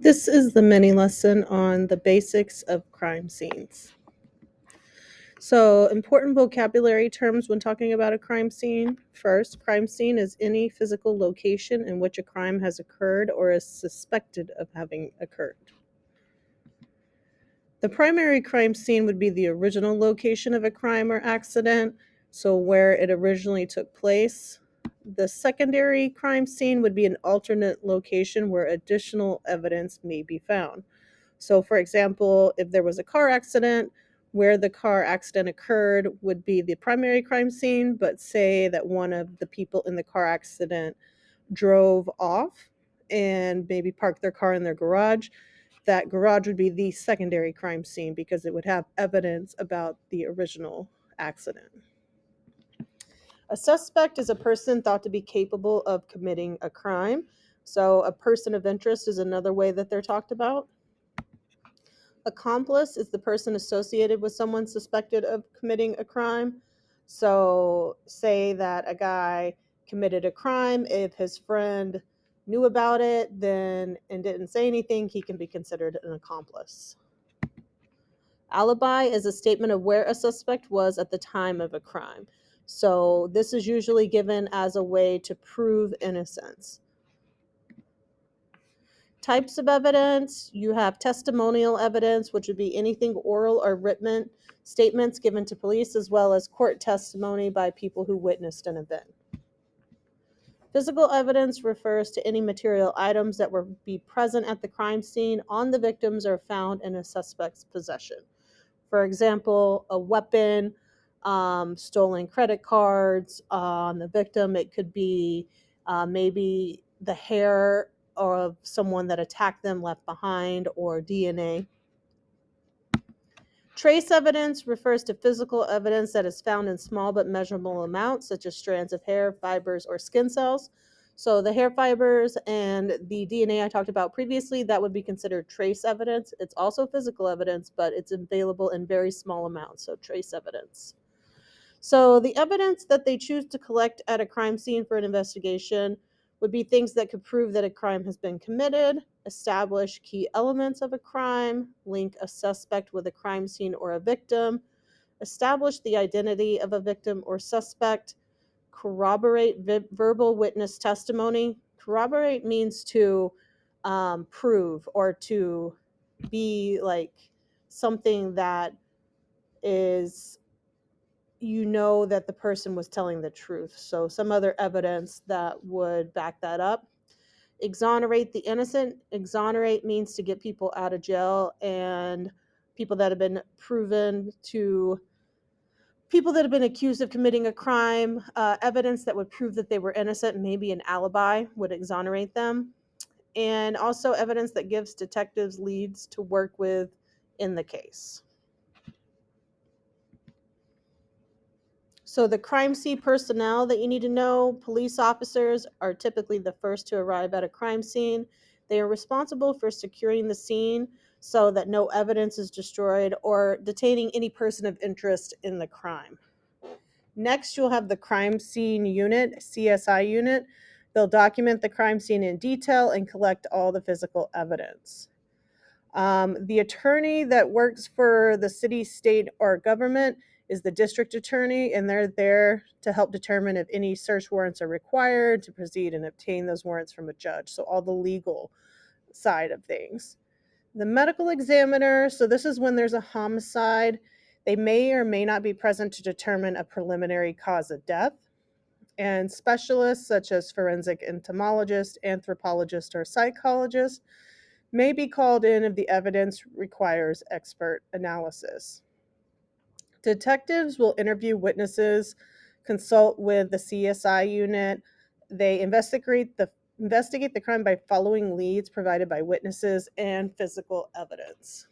This is the mini lesson on the basics of crime scenes. So, important vocabulary terms when talking about a crime scene. First, crime scene is any physical location in which a crime has occurred or is suspected of having occurred. The primary crime scene would be the original location of a crime or accident, so where it originally took place. The secondary crime scene would be an alternate location where additional evidence may be found. So, for example, if there was a car accident, where the car accident occurred would be the primary crime scene, but say that one of the people in the car accident drove off and maybe parked their car in their garage, that garage would be the secondary crime scene because it would have evidence about the original accident. A suspect is a person thought to be capable of committing a crime. So, a person of interest is another way that they're talked about. Accomplice is the person associated with someone suspected of committing a crime. So, say that a guy committed a crime, if his friend knew about it then and didn't say anything, he can be considered an accomplice. Alibi is a statement of where a suspect was at the time of a crime. So, this is usually given as a way to prove innocence. Types of evidence, you have testimonial evidence, which would be anything oral or written statements given to police, as well as court testimony by people who witnessed an event. Physical evidence refers to any material items that will be present at the crime scene on the victims or found in a suspect's possession. For example, a weapon, stolen credit cards on the victim. It could be maybe the hair of someone that attacked them left behind, or DNA. Trace evidence refers to physical evidence that is found in small but measurable amounts, such as strands of hair, fibers, or skin cells. So the hair fibers and the DNA I talked about previously, that would be considered trace evidence. It's also physical evidence, but it's available in very small amounts, so trace evidence. So the evidence that they choose to collect at a crime scene for an investigation would be things that could prove that a crime has been committed, establish key elements of a crime, link a suspect with a crime scene or a victim, establish the identity of a victim or suspect, corroborate verbal witness testimony. Corroborate means to prove or to be like something that is, you know, that the person was telling the truth. So some other evidence that would back that up. Exonerate the innocent. Exonerate means to get people out of jail, and people that have been people that have been accused of committing a crime, evidence that would prove that they were innocent, maybe an alibi would exonerate them. And also evidence that gives detectives leads to work with in the case. So the crime scene personnel that you need to know, police officers are typically the first to arrive at a crime scene. They are responsible for securing the scene so that no evidence is destroyed or detaining any person of interest in the crime. Next, you'll have the crime scene unit, CSI unit. They'll document the crime scene in detail and collect all the physical evidence. The attorney that works for the city, state, or government is the district attorney, and they're there to help determine if any search warrants are required to proceed and obtain those warrants from a judge. So, all the legal side of things. The medical examiner, so this is when there's a homicide. They may or may not be present to determine a preliminary cause of death. And specialists such as forensic entomologist, anthropologist, or psychologist may be called in if the evidence requires expert analysis. Detectives will interview witnesses, consult with the CSI unit. They investigate the crime by following leads provided by witnesses and physical evidence.